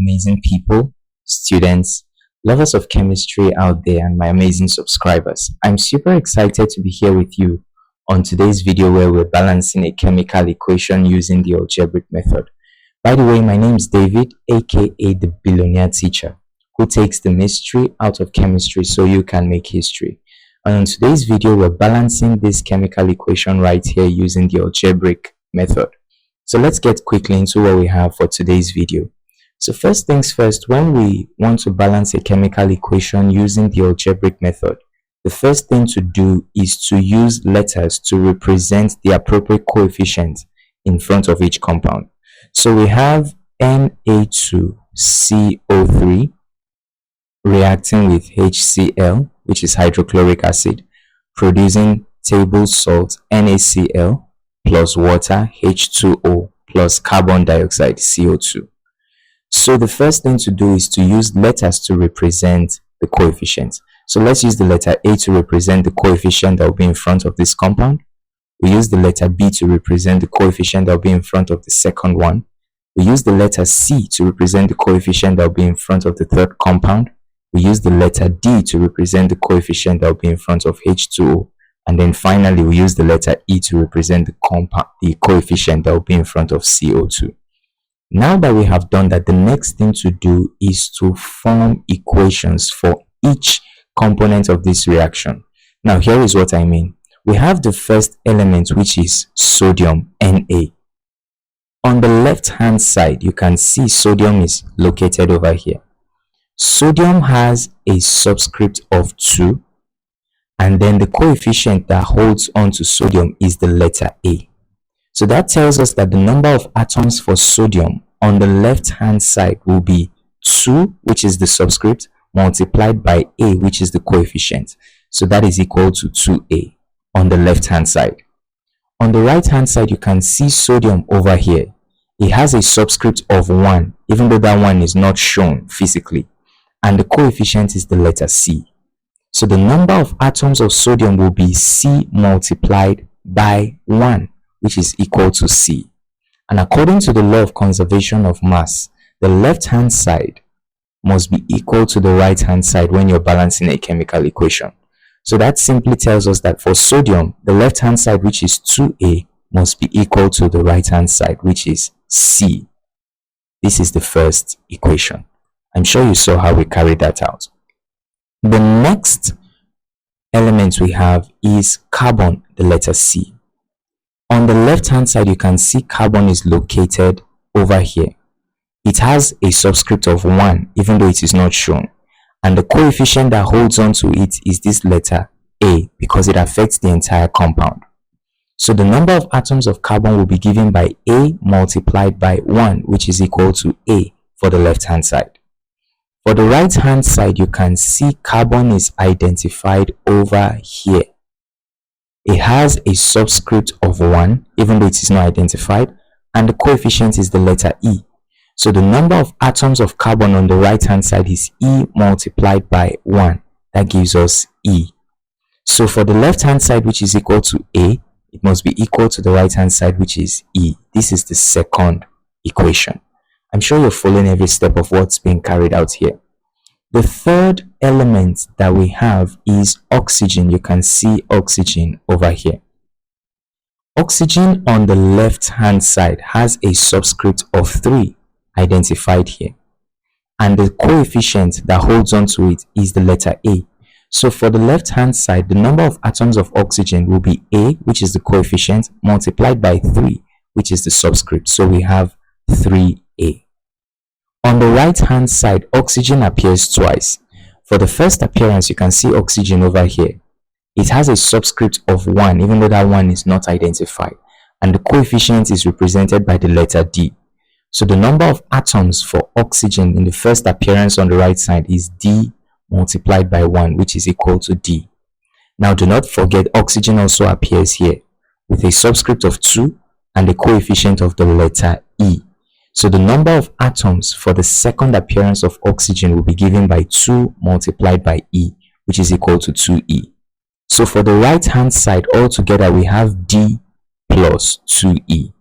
amazing people, students, lovers of chemistry out there, and my amazing subscribers. I'm super excited to be here with you on today's video where we're balancing a chemical equation using the algebraic method. By the way, my name is David, aka the Billionaire teacher, who takes the mystery out of chemistry so you can make history. And on today's video, we're balancing this chemical equation right here using the algebraic method. So let's get quickly into what we have for today's video. So first things first, when we want to balance a chemical equation using the algebraic method, the first thing to do is to use letters to represent the appropriate coefficient in front of each compound. So we have Na₂CO₃ reacting with HCl, which is hydrochloric acid, producing table salt NaCl plus water H2O plus carbon dioxide CO2. So the first thing to do is to use letters to represent the coefficients. So let's use the letter A to represent the coefficient that will be in front of this compound. We use the letter B to represent the coefficient that will be in front of the second one. We use the letter C to represent the coefficient that will be in front of the third compound. We use the letter D to represent the coefficient that will be in front of H2O. And then finally, we use the letter E to represent the coefficient that will be in front of CO2. Now that we have done that, the next thing to do is to form equations for each component of this reaction. Now, here is what I mean. We have the first element, which is sodium, Na. On the left-hand side, you can see sodium is located over here. Sodium has a subscript of 2. And then the coefficient that holds on to sodium is the letter A. So that tells us that the number of atoms for sodium on the left-hand side will be 2, which is the subscript, multiplied by A, which is the coefficient. So that is equal to 2A on the left-hand side. On the right-hand side, you can see sodium over here. It has a subscript of 1, even though that one is not shown physically. And the coefficient is the letter C. So the number of atoms of sodium will be C multiplied by 1, which is equal to C. And according to the law of conservation of mass, the left-hand side must be equal to the right-hand side when you're balancing a chemical equation. So that simply tells us that for sodium, the left-hand side, which is 2A, must be equal to the right-hand side, which is C. This is the first equation. I'm sure you saw how we carried that out. The next element we have is carbon, the letter C. On the left-hand side, you can see carbon is located over here. It has a subscript of 1, even though it is not shown. And the coefficient that holds on to it is this letter A, because it affects the entire compound. So the number of atoms of carbon will be given by A multiplied by 1, which is equal to A for the left-hand side. For the right-hand side, you can see carbon is identified over here. It has a subscript of 1, even though it is not identified, and the coefficient is the letter E. So the number of atoms of carbon on the right-hand side is E multiplied by 1. That gives us E. So for the left-hand side, which is equal to A, it must be equal to the right-hand side, which is E. This is the second equation. I'm sure you're following every step of what's being carried out here. The third element that we have is oxygen. You can see oxygen over here. Oxygen on the left-hand side has a subscript of 3 identified here. And the coefficient that holds on to it is the letter A. So for the left-hand side, the number of atoms of oxygen will be A, which is the coefficient, multiplied by 3, which is the subscript. So we have 3A. On the right-hand side, oxygen appears twice. For the first appearance, you can see oxygen over here. It has a subscript of 1, even though that one is not identified. And the coefficient is represented by the letter D. So the number of atoms for oxygen in the first appearance on the right side is D multiplied by 1, which is equal to D. Now do not forget, oxygen also appears here with a subscript of 2 and the coefficient of the letter E. So the number of atoms for the second appearance of oxygen will be given by 2 multiplied by E, which is equal to 2E. So for the right-hand side, altogether we have D plus 2E.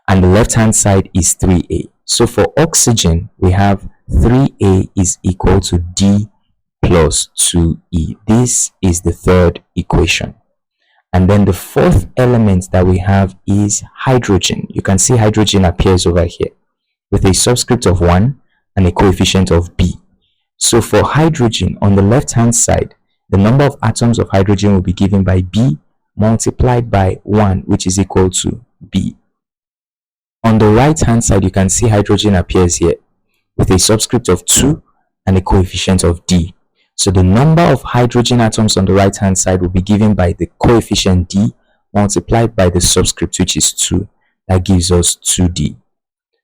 And the left-hand side is 3A. So for oxygen, we have 3A is equal to D plus 2E. This is the third equation. And then the fourth element that we have is hydrogen. You can see hydrogen appears over here with a subscript of 1 and a coefficient of B. So for hydrogen, on the left hand side, the number of atoms of hydrogen will be given by B multiplied by 1, which is equal to B. On the right hand side, you can see hydrogen appears here with a subscript of 2 and a coefficient of D. So the number of hydrogen atoms on the right hand side will be given by the coefficient D multiplied by the subscript, which is 2. That gives us 2D.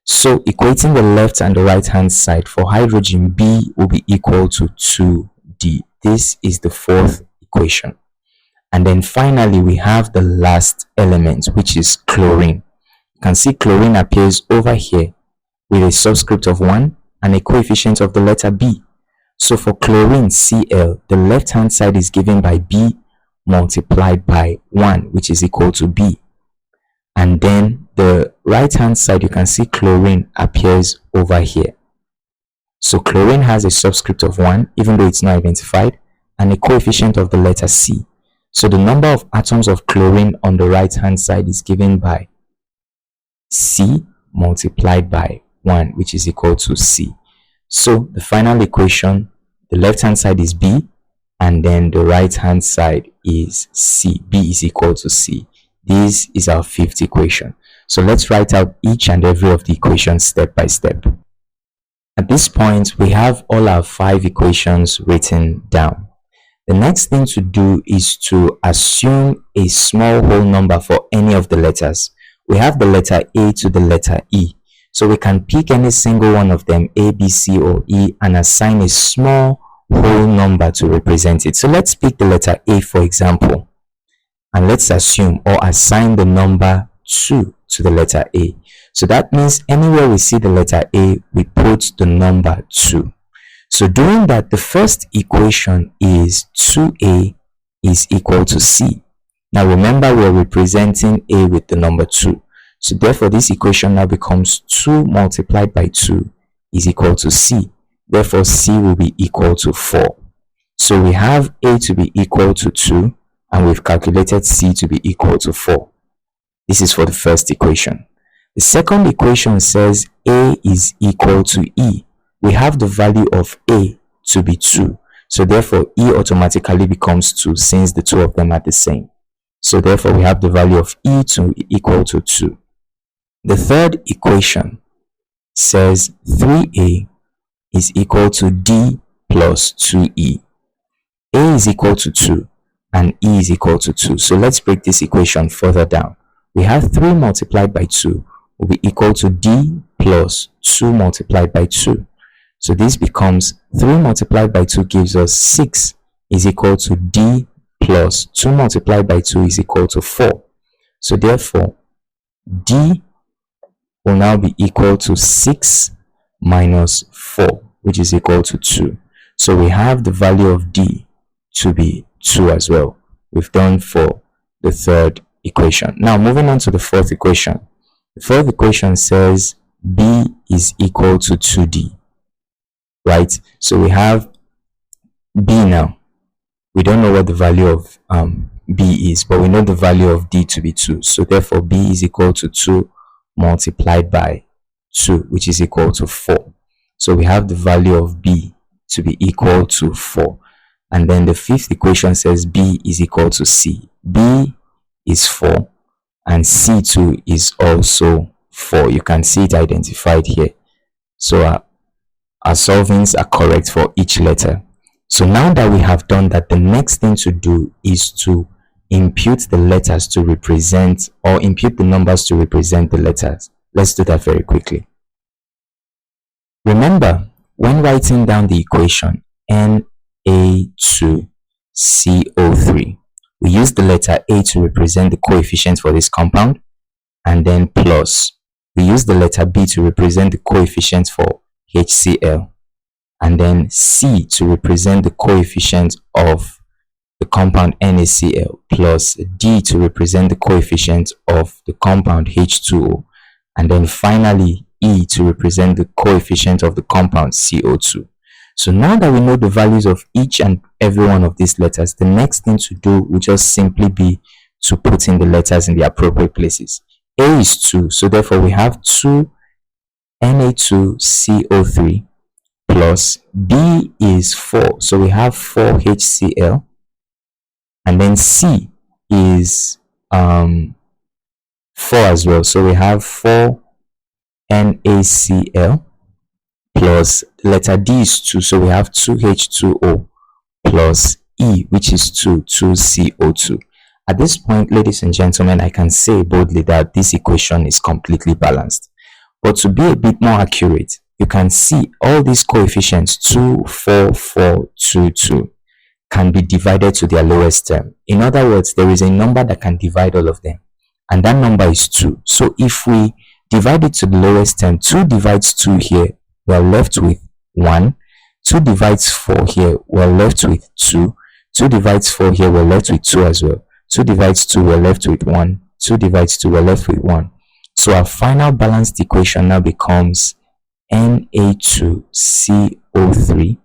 So equating the left and the right hand side, for hydrogen, B will be equal to 2D. This is the fourth equation. And then finally, we have the last element, which is chlorine. You can see chlorine appears over here with a subscript of 1 and a coefficient of the letter B. So for chlorine Cl, the left hand side is given by B multiplied by 1, which is equal to B. And then the right hand side, you can see chlorine appears over here. So chlorine has a subscript of 1, even though it's not identified, and a coefficient of the letter C. So the number of atoms of chlorine on the right hand side is given by C multiplied by 1, which is equal to C. So the final equation, the left hand side is B, and then the right hand side is C. B is equal to C. This is our fifth equation. So let's write out each and every of the equations step by step. At this point, we have all our 5 equations written down. The next thing to do is to assume a small whole number for any of the letters. We have the letter A to the letter E. So we can pick any single one of them, A, B, C, or E, and assign a small whole number to represent it. So let's pick the letter A, for example. And let's assume or assign the number 2 to the letter A. So that means anywhere we see the letter A, we put the number 2. So doing that, the first equation is 2A is equal to C. Now remember, we're representing A with the number 2. So therefore, this equation now becomes 2 multiplied by 2 is equal to C. Therefore, C will be equal to 4. So we have A to be equal to 2, and we've calculated C to be equal to 4. This is for the first equation. The second equation says A is equal to E. We have the value of A to be 2. So therefore, E automatically becomes 2 since the two of them are the same. So therefore, we have the value of E to equal to 2. The third equation says 3A is equal to D plus 2E. A is equal to 2 and E is equal to 2. So let's break this equation further down. We have 3 multiplied by 2 will be equal to D plus 2 multiplied by 2. So this becomes 3 multiplied by 2 gives us 6 is equal to D plus 2 multiplied by 2 is equal to 4. So therefore, D will now be equal to 6 minus 4, which is equal to 2. So we have the value of D to be 2 as well. We've done for the third equation. Now moving on to the fourth equation. The fourth equation says B is equal to 2D. Right? So we have B now. We don't know what the value of B is, but we know the value of D to be 2. So therefore, B is equal to 2 multiplied by 2, which is equal to 4. So we have the value of B to be equal to 4. And then the fifth equation says B is equal to C. B is 4 and C2 is also 4. You can see it identified here. So our solvings are correct for each letter. So now that we have done that, the next thing to do is to impute the letters to represent, or impute the numbers to represent the letters. Let's do that very quickly. Remember, when writing down the equation Na₂CO₃, we use the letter A to represent the coefficient for this compound, and then plus. We use the letter B to represent the coefficient for HCl, and then C to represent the coefficient of the compound NaCl, plus D to represent the coefficient of the compound H2O, and then finally E to represent the coefficient of the compound CO2. So now that we know the values of each and every one of these letters, the next thing to do will just simply be to put in the letters in the appropriate places. A is 2, so therefore we have 2 Na₂CO₃, plus B is 4, so we have 4 HCl, and then C is 4 as well, so we have 4 NaCl, plus letter D is 2, so we have 2 H2O, plus E, which is 2 CO2. At this point, ladies and gentlemen, I can say boldly that this equation is completely balanced. But to be a bit more accurate, you can see all these coefficients 2, 4, 4, 2, 2 can be divided to their lowest term. In other words, there is a number that can divide all of them, and that number is 2. So if we divide it to the lowest term, 2 divides 2 here, we are left with 1. 2 divides 4 here, we are left with 2. 2 divides 4 here, we are left with 2 as well. 2 divides 2, we are left with 1. 2 divides 2, we are left with 1. So our final balanced equation now becomes Na₂CO₃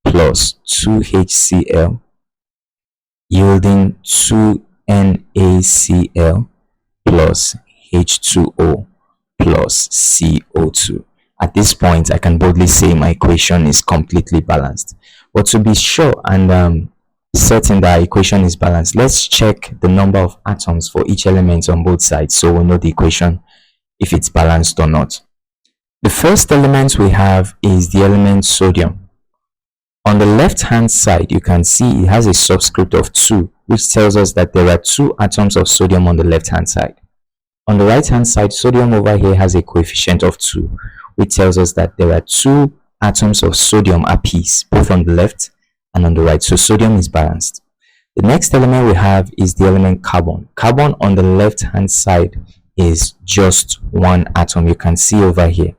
plus 2 HCl yielding 2 NaCl plus H2O plus CO2. At this point, I can boldly say my equation is completely balanced. But to be sure and certain that our equation is balanced, let's check the number of atoms for each element on both sides so we'll know the equation if it's balanced or not. The first element we have is the element sodium. On the left hand side, you can see it has a subscript of 2, which tells us that there are 2 atoms of sodium on the left hand side. On the right hand side, sodium over here has a coefficient of 2, which tells us that there are 2 atoms of sodium apiece, both on the left and on the right. So sodium is balanced. The next element we have is the element carbon. Carbon on the left hand side is just 1 atom, you can see over here.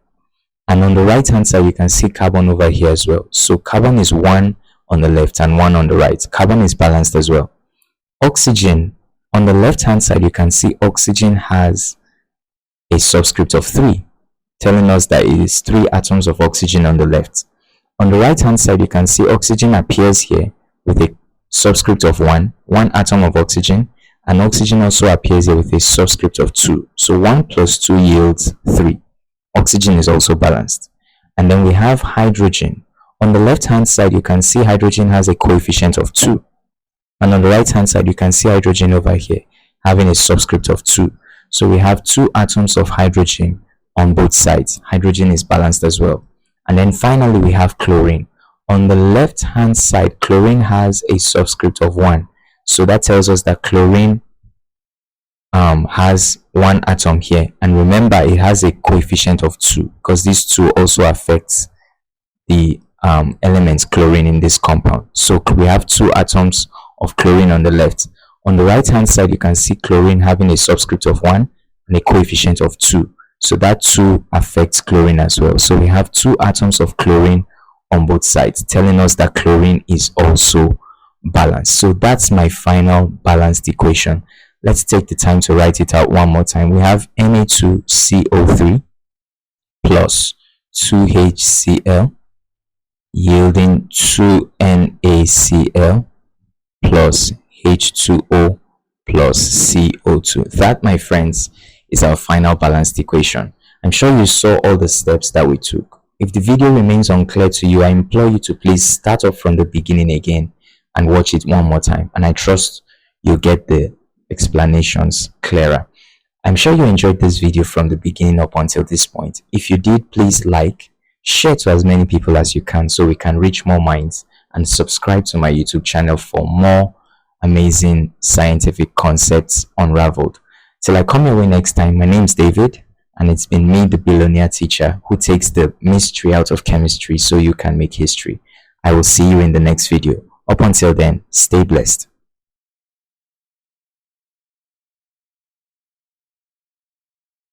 And on the right hand side, you can see carbon over here as well. So carbon is 1 on the left and 1 on the right. Carbon is balanced as well. Oxygen, on the left hand side, you can see oxygen has a subscript of 3, telling us that it is 3 atoms of oxygen on the left. On the right hand side, you can see oxygen appears here with a subscript of 1 atom of oxygen, and oxygen also appears here with a subscript of 2. So 1 plus 2 yields 3. Oxygen is also balanced. And then we have hydrogen. On the left hand side, you can see hydrogen has a coefficient of 2. And on the right hand side, you can see hydrogen over here having a subscript of 2. So we have 2 atoms of hydrogen on both sides. Hydrogen is balanced as well. And then finally, we have chlorine. On the left hand side, chlorine has a subscript of 1. So that tells us that chlorine has 1 atom here, and remember it has a coefficient of 2 because these 2 also affects the element chlorine in this compound. So we have 2 atoms of chlorine on the left. On the right hand side, you can see chlorine having a subscript of 1 and a coefficient of 2. So that 2 affects chlorine as well. So we have 2 atoms of chlorine on both sides, telling us that chlorine is also balanced. So that's my final balanced equation. Let's take the time to write it out one more time. We have Na₂CO₃ plus 2 HCl yielding 2 NaCl plus H2O plus CO2. That, my friends, is our final balanced equation. I'm sure you saw all the steps that we took. If the video remains unclear to you, I implore you to please start off from the beginning again and watch it one more time, and I trust you'll get the explanations clearer. I'm sure you enjoyed this video from the beginning up until this point. If you did, please like, share to as many people as you can so we can reach more minds, and subscribe to my YouTube channel for more amazing scientific concepts unraveled. Till I come your way next time, my name's David, and it's been me, the billionaire teacher, who takes the mystery out of chemistry so you can make history. I will see you in the next video. Up until then, stay blessed.